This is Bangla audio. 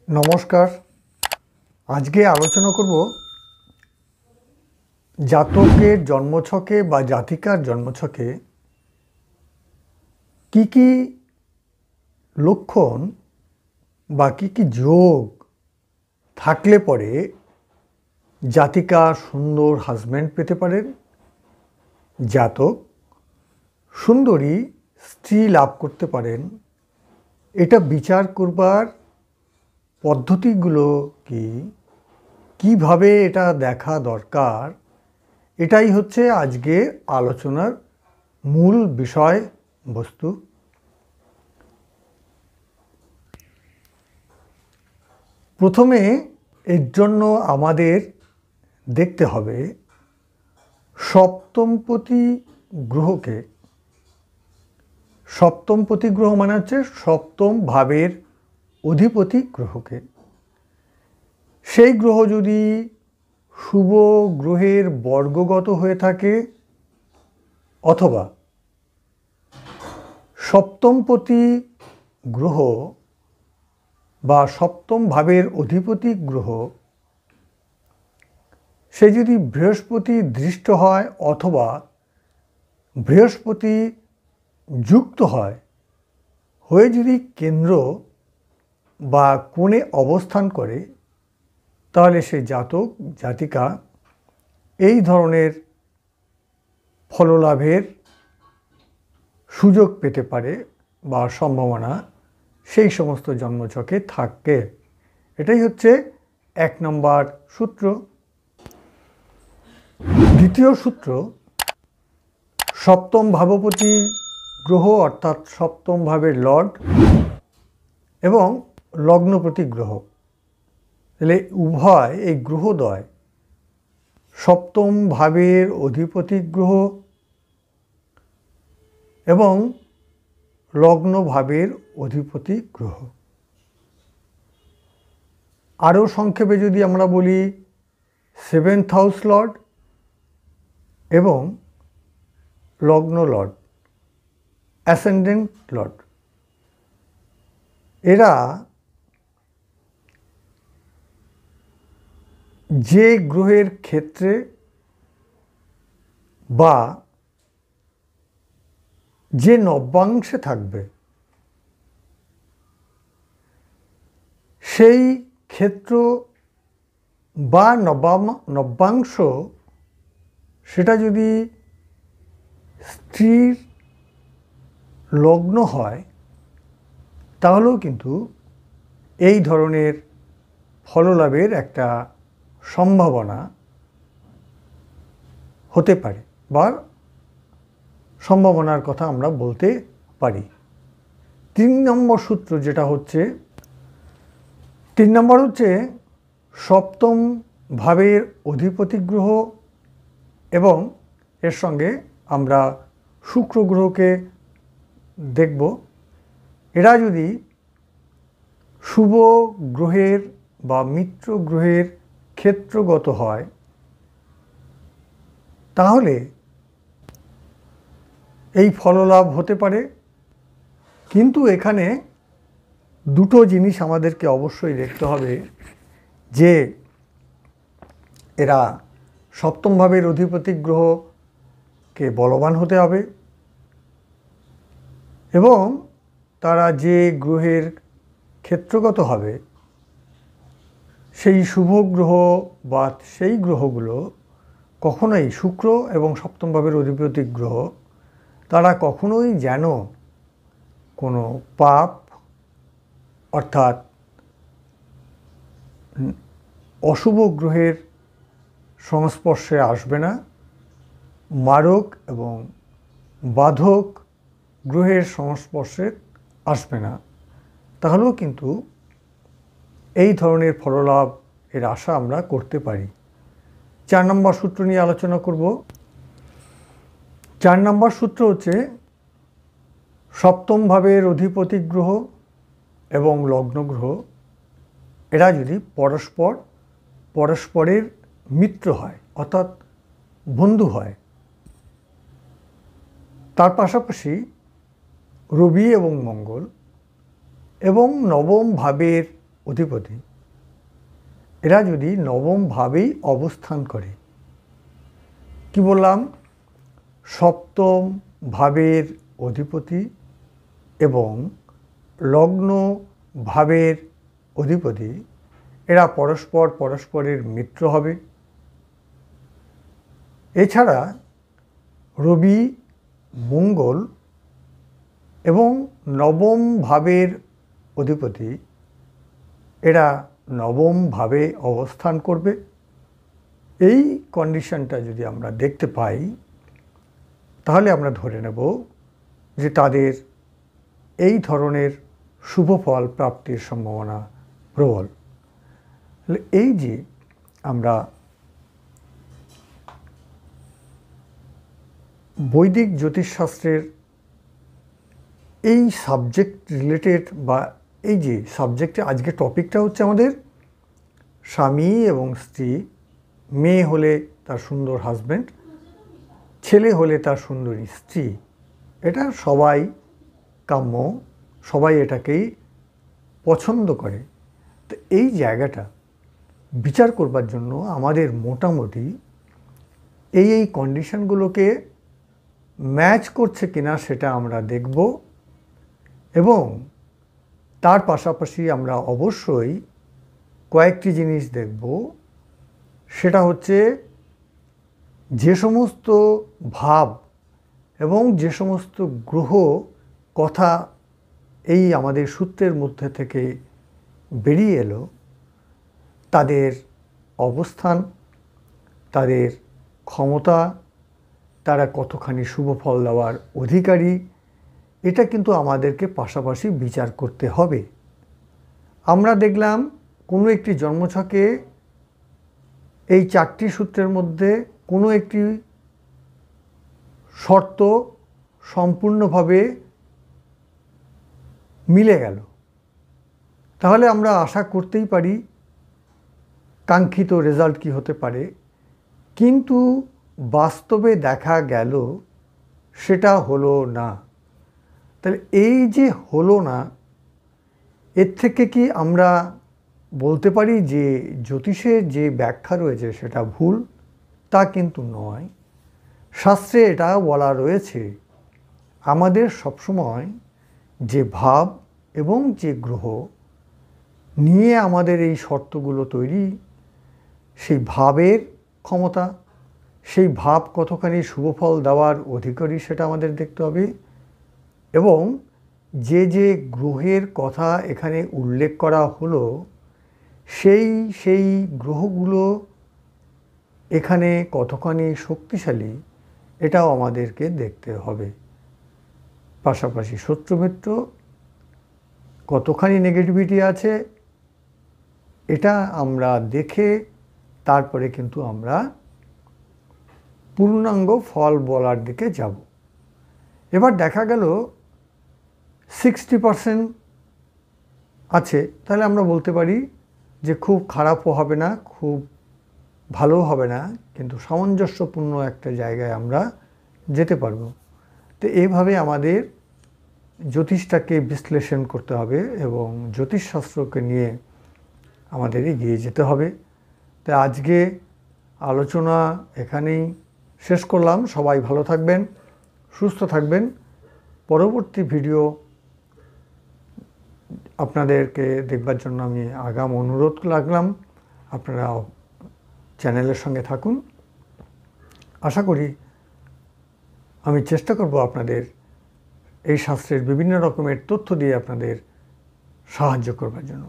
নমস্কার। আজকে আলোচনা করব জাতকের জন্মছকে বা জাতিকার জন্মছকে কি কি লক্ষণ বা কি কি যোগ থাকলে পরে জাতিকা সুন্দর হাজব্যান্ড পেতে পারেন, জাতক সুন্দরী স্ত্রী লাভ করতে পারেন। এটা বিচার করবার পদ্ধতিগুলো কি, কিভাবে এটা দেখা দরকার, এটাই হচ্ছে আজকে আলোচনার মূল বিষয়বস্তু। প্রথমে এর জন্য আমাদের দেখতে হবে সপ্তমপতি গ্রহকে। সপ্তমপতি গ্রহ মানে হচ্ছে সপ্তম ভাবের অধিপতি গ্রহকে। সেই গ্রহ যদি শুভ গ্রহের বর্গগত হয়ে থাকে অথবা সপ্তমপতি গ্রহ বা সপ্তম ভাবের অধিপতি গ্রহ সে যদি বৃহস্পতি দৃষ্ট হয় অথবা বৃহস্পতি যুক্ত হয়, হয়ে যদি কেন্দ্র বা কোণে অবস্থান করে, তাহলে সে জাতক জাতিকা এই ধরনের ফললাভের সুযোগ পেতে পারে বা সম্ভাবনা সেই সমস্ত জন্মছকে থাকে। এটাই হচ্ছে 1 নম্বর সূত্র। দ্বিতীয় সূত্র, সপ্তম ভাবপতি গ্রহ অর্থাৎ সপ্তম ভাবের লর্ড এবং লগ্নপতি গ্রহ, তাহলে উভয় এই গ্রহদ্বয় সপ্তম ভাবের অধিপতি গ্রহ এবং লগ্ন ভাবের অধিপতি গ্রহ। আরও সংক্ষেপে যদি আমরা বলি 7th হাউস লর্ড এবং লগ্ন লর্ড, অ্যাসেন্ডেন্ট লর্ড, এরা যে গ্রহের ক্ষেত্রে বা যে নব্যাংশে থাকবে সেই ক্ষেত্র বা নব্যাংশ সেটা যদি স্ত্রীর লগ্ন হয়, তাহলেও কিন্তু এই ধরনের ফললাভের একটা সম্ভাবনা হতে পারে বা সম্ভাবনার কথা আমরা বলতে পারি। 3 নম্বর সূত্র যেটা হচ্ছে, 3 নম্বর হচ্ছে সপ্তম ভাবের অধিপতি গ্রহ এবং এর সঙ্গে আমরা শুক্র গ্রহকে দেখব। এরা যদি শুভ গ্রহের বা মিত্র গ্রহের ক্ষেত্রগত হয়, তাহলে এই ফললাভ হতে পারে। কিন্তু এখানে দুটো জিনিস আমাদেরকে অবশ্যই দেখতে হবে, যে এরা সপ্তম ভাবের অধিপতি গ্রহকে বলবান হতে হবে এবং তারা যে গ্রহের ক্ষেত্রগত হবে সেই শুভ গ্রহ বা সেই গ্রহগুলো কখনোই, শুক্র এবং সপ্তম ভাবের অধিপতি গ্রহ, তারা কখনোই যেন কোনো পাপ অর্থাৎ অশুভ গ্রহের সংস্পর্শে আসবে না, মারক এবং বাধক গ্রহের সংস্পর্শে আসবে না। তাহলেও কিন্তু এই ধরনের ফললাভ এর আশা আমরা করতে পারি। 4 নম্বর সূত্র নিয়ে আলোচনা করব। 4 নম্বর সূত্র হচ্ছে সপ্তম ভাবের অধিপতি গ্রহ এবং লগ্ন গ্রহ এরা যদি পরস্পরের মিত্র হয় অর্থাৎ বন্ধু হয়, তার পাশাপাশি রবি এবং মঙ্গল এবং নবম ভাবের অধিপতি এরা যদি নবম ভাবেই অবস্থান করে, কি বললাম, সপ্তম ভাবের অধিপতি এবং লগ্ন ভাবের অধিপতি এরা পরস্পরের মিত্র হবে। এছাড়া রবি, মঙ্গল এবং নবম ভাবের অধিপতি এরা নবম ভাবে অবস্থান করবে। এই কন্ডিশনটা যদি আমরা দেখতে পাই তাহলে আমরা ধরে নেব যে তাদের এই ধরনের শুভ ফল প্রাপ্তির সম্ভাবনা প্রবল। এই যে আমরা বৈদিক জ্যোতিষশাস্ত্রের এই সাবজেক্ট রিলেটেড বা এই যে সাবজেক্টে আজকে টপিকটা হচ্ছে আমাদের স্বামী এবং স্ত্রী, মেয়ে হলে তার সুন্দর হাজব্যান্ড, ছেলে হলে তার সুন্দরী স্ত্রী। এটা সবাই কাম্য, সবাই এটাকেই পছন্দ করে। তো এই জায়গাটা বিচার করবার জন্য আমাদের মোটামুটি এই কন্ডিশনগুলোকে ম্যাচ করছে কিনা সেটা আমরা দেখব এবং তার পাশাপাশি আমরা অবশ্যই কয়েকটি জিনিস দেখব। সেটা হচ্ছে যে সমস্ত ভাব এবং যে সমস্ত গ্রহ কথা এই আমাদের সূত্রের মধ্যে থেকে বেরিয়ে এলো, তাদের অবস্থান, তাদের ক্ষমতা, তারা কতখানি শুভ ফল দেওয়ার অধিকারী, এটা কিন্তু আমাদেরকে পাশাপাশি বিচার করতে হবে। আমরা দেখলাম কোনো একটি জন্মছকে এই 4টি সূত্রের মধ্যে কোনো একটি শর্ত সম্পূর্ণভাবে মিলে গেল, তাহলে আমরা আশা করতেই পারি কাঙ্ক্ষিত রেজাল্ট কি হতে পারে। কিন্তু বাস্তবে দেখা গেল সেটা হলো না। তাহলে এই যে হলো না, এর থেকে কি আমরা বলতে পারি যে জ্যোতিষের যে ব্যাখ্যা রয়েছে সেটা ভুল? তা কিন্তু নয়। শাস্ত্রে এটা বলা রয়েছে, আমাদের সবসময় যে ভাব এবং যে গ্রহ নিয়ে আমাদের এই শর্তগুলো তৈরি, সেই ভাবের ক্ষমতা, সেই ভাব কতখানি শুভফল দেওয়ার অধিকারী সেটা আমাদের দেখতে হবে এবং যে গ্রহের কথা এখানে উল্লেখ করা হলো সেই গ্রহগুলো এখানে কতখানি শক্তিশালী এটাও আমাদেরকে দেখতে হবে। পাশাপাশি শত্রুমিত্র কতখানি নেগেটিভিটি আছে এটা আমরা দেখে তারপরে কিন্তু আমরা পূর্ণাঙ্গ ফল বলার দিকে যাব। এবার দেখা গেল 60% আছে, তাহলে আমরা বলতে পারি যে খুব খারাপও হবে না, খুব ভালোও হবে না, কিন্তু সামঞ্জস্যপূর্ণ একটা জায়গায় আমরা যেতে পারবো। তো এইভাবে আমাদের জ্যোতিষটাকে বিশ্লেষণ করতে হবে এবং জ্যোতিষশাস্ত্রকে নিয়ে আমাদের এগিয়ে যেতে হবে। তাই আজকে আলোচনা এখানেই শেষ করলাম। সবাই ভালো থাকবেন, সুস্থ থাকবেন। পরবর্তী ভিডিও আপনাদেরকে দেখবার জন্য আমি আগাম অনুরোধ রাখলাম। আপনারা চ্যানেলের সঙ্গে থাকুন। আশা করি আমি চেষ্টা করব আপনাদের এই শাস্ত্রের বিভিন্ন রকমের তথ্য দিয়ে আপনাদের সাহায্য করবার জন্য।